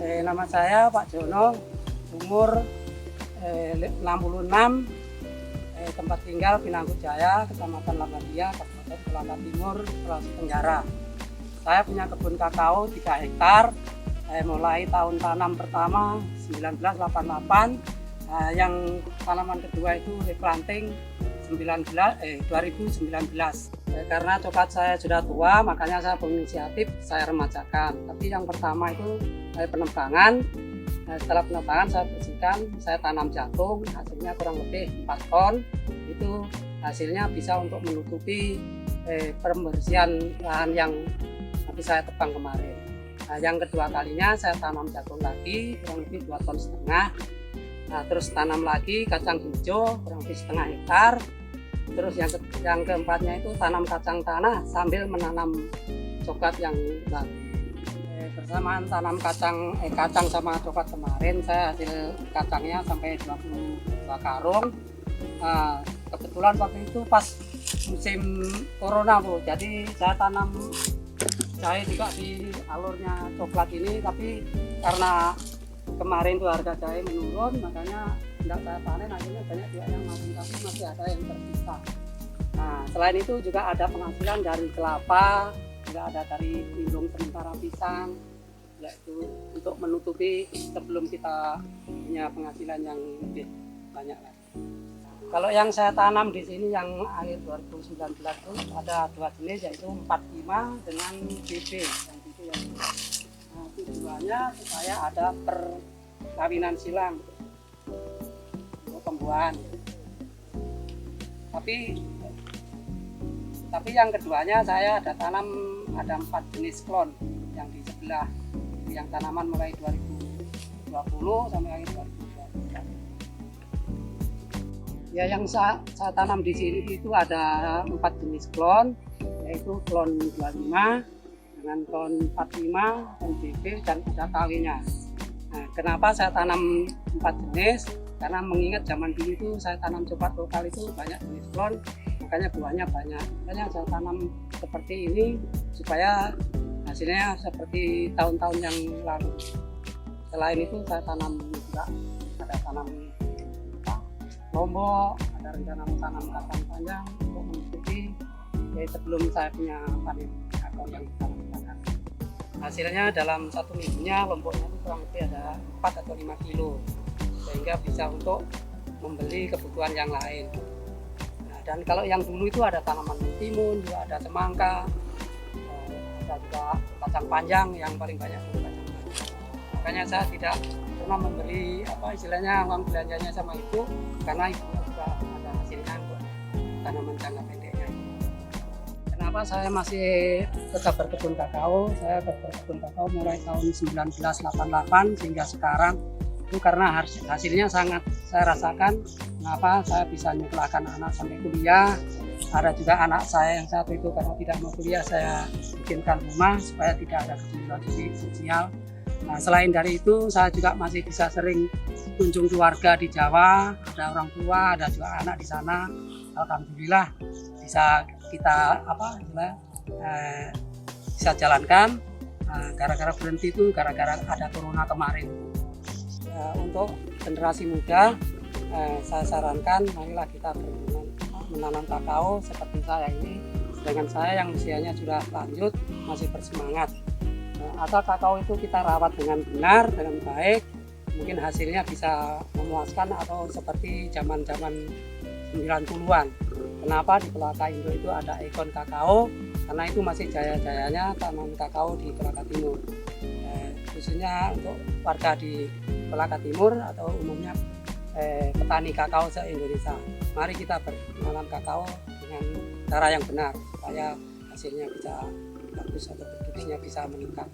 Nama saya Pak Jono, umur 66, tempat tinggal Pinanggut Jaya, Kecamatan Lamadia, Kabupaten Kolaka Timur, Sulawesi Tenggara. Saya punya kebun kakao 3 hektar. Mulai tahun tanam pertama 1988, yang tanaman kedua itu replanting 2019. Karena coklat saya sudah tua, makanya saya berinisiatif saya remajakan. Tapi yang pertama itu penebangan. Setelah penebangan saya bersihkan, saya tanam jagung, hasilnya kurang lebih 4 ton. Itu hasilnya bisa untuk menutupi pembersihan lahan yang habis saya tebang kemarin. Yang kedua kalinya saya tanam jagung lagi kurang lebih 2,5 ton. Terus tanam lagi kacang hijau kurang lebih setengah hektar. Terus yang keempatnya itu tanam kacang tanah sambil menanam coklat yang baru. Bersamaan tanam kacang sama coklat kemarin, saya hasil kacangnya sampai 22 karung. Kebetulan waktu itu pas musim corona Bu, jadi saya tanam jahe juga di alurnya coklat ini, tapi karena kemarin tuh harga jahe menurun, makanya tidak saya panen, akhirnya banyak juga yang mati, tapi masih ada yang tersisa. Selain itu juga ada penghasilan dari kelapa, juga ada dari lindung sementara pisang, yaitu untuk menutupi sebelum kita punya penghasilan yang lebih banyak lagi. Kalau yang saya tanam di sini yang akhir 2019 itu ada 2 jenis, yaitu 45 dengan BB. Yang itu yang tujuannya supaya ada perkawinan silang untuk pembuahan. Tapi yang keduanya saya ada tanam ada 4 jenis klon yang di sebelah, yang tanaman mulai 2020 sampai akhir 2021. Ya, yang saya tanam di sini itu ada 4 jenis klon, yaitu klon 25 dengan klon 45, klon BB, dan ada KW-nya. Kenapa saya tanam 4 jenis? Karena mengingat zaman dulu itu saya tanam coklat lokal itu banyak jenis klon, makanya buahnya banyak. Makanya saya tanam seperti ini supaya hasilnya seperti tahun-tahun yang lalu. Selain itu saya tanam juga, ada tanam lombok, ada rencana tanam kacang panjang untuk menutupi sebelum saya punya panen kakao yang ditanam. Hasilnya dalam 1 minggunya lomboknya itu kurang lebih ada 4 atau 5 kilo, sehingga bisa untuk membeli kebutuhan yang lain. Dan kalau yang dulu itu ada tanaman timun, juga ada semangka, ada juga kacang panjang yang paling banyak itu kacang panjang. Makanya saya tidak pernah membeli istilahnya uang belanjanya sama ibu, karena ibunya juga ada hasilnya untuk tanaman jangka pendeknya. Kenapa saya masih tetap berkebun kakao? Saya berkebun kakao mulai tahun 1988 sehingga sekarang itu karena hasilnya sangat saya rasakan. Kenapa saya bisa nyekolahkan anak sampai kuliah. Ada juga anak saya yang satu itu karena tidak mau kuliah, saya bikinkan rumah supaya tidak ada kesulitan sosial. Selain dari itu saya juga masih bisa sering kunjung keluarga di Jawa, ada orang tua, ada juga anak di sana. Alhamdulillah bisa kita bisa jalankan. Gara-gara berhenti itu gara-gara ada corona kemarin. Untuk generasi muda, saya sarankan marilah kita menanam kakao seperti saya ini. Sedangkan saya yang usianya sudah lanjut masih bersemangat. Asal kakao itu kita rawat dengan benar, dengan baik, mungkin hasilnya bisa memuaskan atau seperti zaman-zaman 90-an. Kenapa di Kolaka Indo itu ada ikon kakao? Karena itu masih jaya-jayanya tanam kakao di Kolaka Timur. Khususnya untuk warga di Kolaka Timur atau umumnya petani kakao se-Indonesia. Mari kita menanam kakao dengan cara yang benar supaya hasilnya bisa bagus atau produknya bisa meningkat.